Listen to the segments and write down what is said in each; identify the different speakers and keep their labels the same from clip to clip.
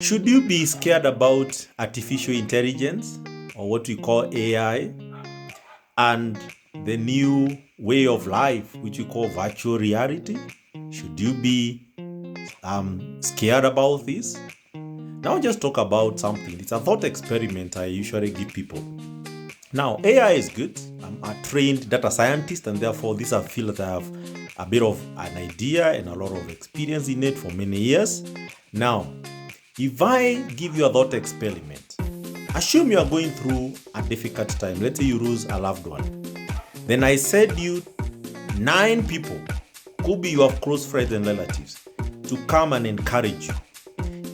Speaker 1: Should you be scared about artificial intelligence or what we call AI and the new way of life, which we call virtual reality? Should you be scared about this? Now, I'll just talk about something. It's a thought experiment I usually give people. Now, AI is good. I'm a trained data scientist, and therefore, this is a field that I have a bit of an idea and a lot of experience in it for many years. Now, if I give you a thought experiment, assume you are going through a difficult time. Let's say you lose a loved one. Then I said you 9 people, could be your close friends and relatives, to come and encourage you.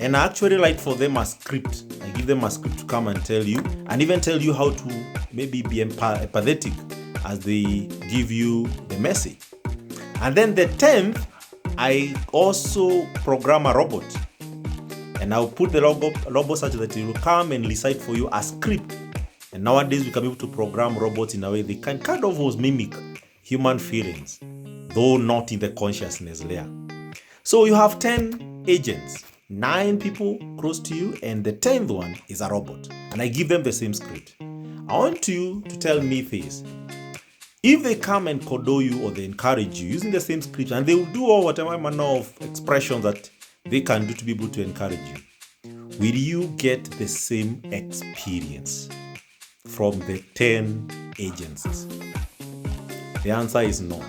Speaker 1: And I actually write for them a script. I give them a script to come and tell you, and even tell you how to maybe be empathetic as they give you the message. And then the 10th, I also program a robot. And I'll put the robot such that it will come and recite for you a script. And nowadays we can be able to program robots in a way they can kind of mimic human feelings, though not in the consciousness layer. So you have 10 agents, 9 people close to you, and the 10th one is a robot. And I give them the same script. I want you to tell me this. If they come and cajole you or they encourage you using the same script, and they will do all whatever manner of expressions that they can do to be able to encourage you, will you get the same experience from the 10 agencies? The answer is no.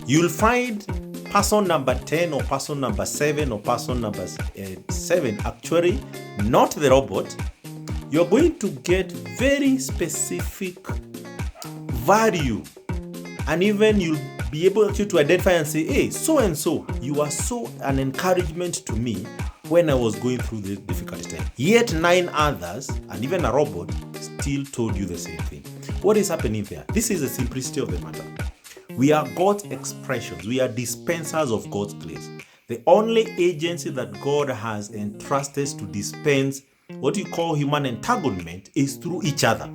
Speaker 1: You'll find person number 10 or person number 7 or person number 7 actually not the robot. You're going to get very specific value, and even you'll be able to identify and say, hey, so and so, you are so an encouragement to me when I was going through the difficult time. Yet 9 others, and even a robot, still told you the same thing. What is happening there? This is the simplicity of the matter. We are God's expressions. We are dispensers of God's grace. The only agency that God has entrusted to dispense what you call human entanglement is through each other.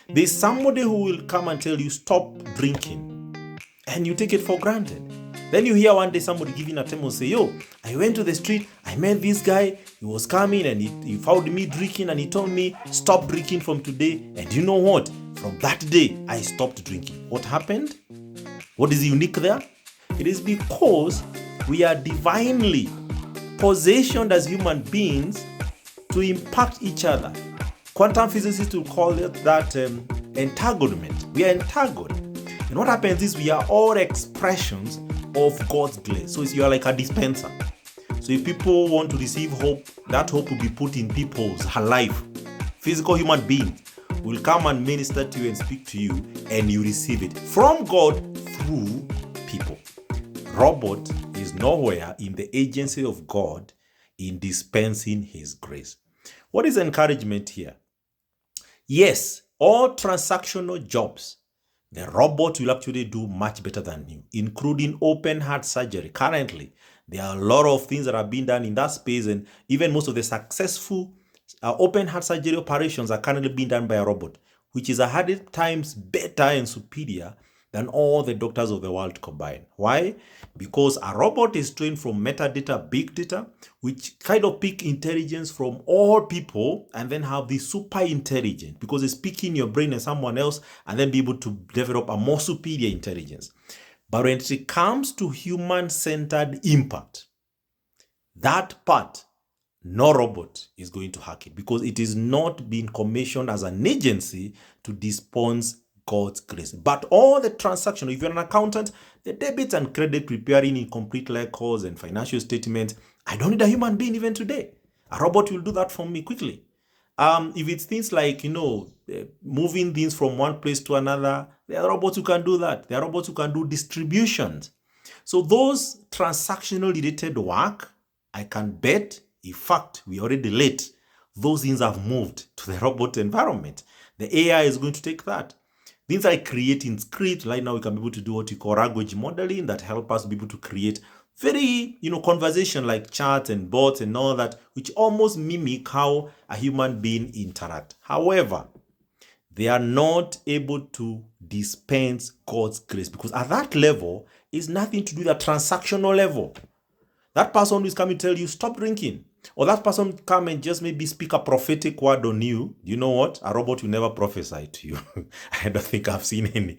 Speaker 1: There's somebody who will come and tell you, stop drinking, and you take it for granted. Then you hear one day somebody giving a testimony, say, yo, I went to the street, I met this guy, he was coming and he found me drinking and he told me, stop drinking from today. And you know what? From that day, I stopped drinking. What happened? What is unique there? It is because we are divinely positioned as human beings to impact each other. Quantum physicists will call it that entanglement. We are entangled. And what happens is we are all expressions of God's grace. So you are like a dispenser. So if people want to receive hope, that hope will be put in people's life. Physical human beings will come and minister to you and speak to you, and you receive it from God through people. Robot is nowhere in the agency of God in dispensing His grace. What is encouragement here? Yes, all transactional jobs, the robot will actually do much better than you, including open heart surgery. Currently, there are a lot of things that are being done in that space, and even most of the successful open heart surgery operations are currently being done by a robot, which is 100 times better and superior than all the doctors of the world combined. Why? Because a robot is trained from metadata, big data, which kind of pick intelligence from all people and then have the super intelligence, because it's picking your brain and someone else and then be able to develop a more superior intelligence. But when it comes to human-centered impact, that part, no robot is going to hack it, because it is not being commissioned as an agency to dispense God's grace. But all the transaction, if you're an accountant, the debit and credit, preparing incomplete records and financial statements, I don't need a human being even today. A robot will do that for me quickly. If it's things like, moving things from one place to another, there are robots who can do that. There are robots who can do distributions. So those transactional related work, I can bet, in fact, we already late. Those things have moved to the robot environment. The AI is going to take that. Things like creating scripts. Right now, we can be able to do what we call language modeling that help us be able to create very, conversation like chats and bots and all that, which almost mimic how a human being interact. However, they are not able to dispense God's grace, because at that level is nothing to do with the transactional level. That person who is coming to tell you, stop drinking. or that person come and just maybe speak a prophetic word on you, you know what? A robot will never prophesy to you. I don't think I've seen any.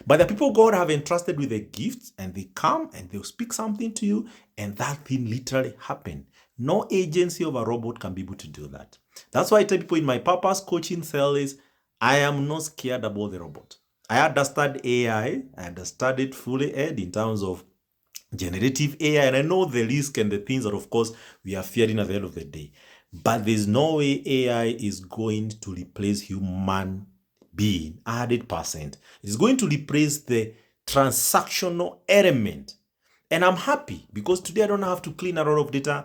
Speaker 1: But the people God have entrusted with the gifts, and they come and they'll speak something to you, and that thing literally happened. No agency of a robot can be able to do that. That's why I tell people in my purpose coaching cell is, I am not scared about the robot. I understand AI. I understand it fully, Ed, in terms of generative AI, and I know the risk and the things that, of course, we are fearing at the end of the day. But there's no way AI is going to replace human being 100%. It's going to replace the transactional element. And I'm happy because today I don't have to clean a lot of data.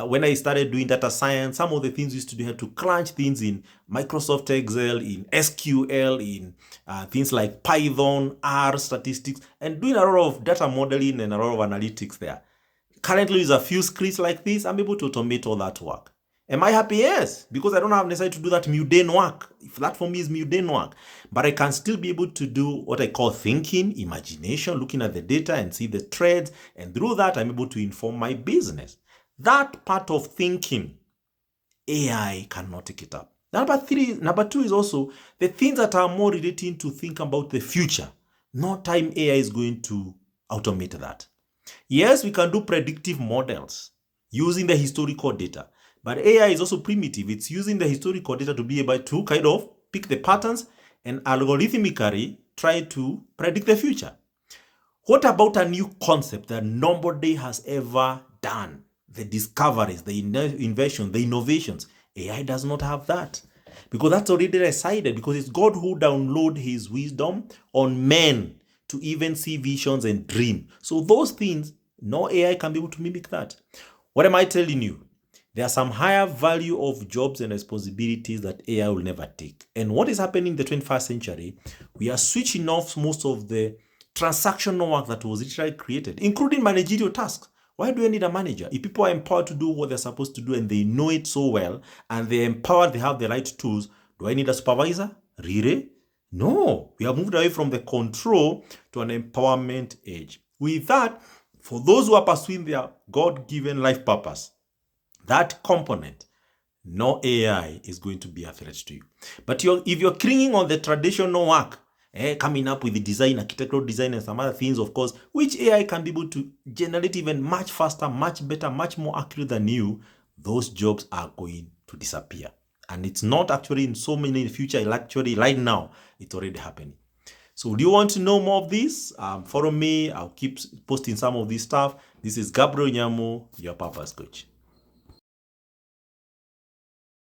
Speaker 1: When I started doing data science, some of the things used to do, I had to crunch things in Microsoft Excel, in SQL, in things like Python, R, statistics, and doing a lot of data modeling and a lot of analytics there. Currently, with a few scripts like this, I'm able to automate all that work. Am I happy? Yes, because I don't have necessarily to do that mundane work. If that for me is mundane work, but I can still be able to do what I call thinking, imagination, looking at the data and see the trends, and through that, I'm able to inform my business. That part of thinking, AI cannot take it up. Number two is also the things that are more relating to think about the future. No time AI is going to automate that. Yes, we can do predictive models using the historical data, but AI is also primitive. It's using the historical data to be able to kind of pick the patterns and algorithmically try to predict the future. What about a new concept that nobody has ever done? The discoveries, the invention, the innovations. AI does not have that because that's already decided, because it's God who download his wisdom on men to even see visions and dream. So those things, no AI can be able to mimic that. What am I telling you? There are some higher value of jobs and responsibilities that AI will never take. And what is happening in the 21st century, we are switching off most of the transactional work that was literally created, including managerial tasks. Why do I need a manager? If people are empowered to do what they're supposed to do and they know it so well, and they're empowered, they have the right tools, do I need a supervisor? Really? No. We have moved away from the control to an empowerment age. With that, for those who are pursuing their God-given life purpose, that component, no AI is going to be a threat to you. But if you're clinging on the traditional work, coming up with the design, architectural design, and some other things, of course, which AI can be able to generate even much faster, much better, much more accurate than you, those jobs are going to disappear. And it's not actually in so many in the future, actually right now, it's already happening. So do you want to know more of this? Follow me. I'll keep posting some of this stuff. This is Gabriel Nyamo, your purpose coach.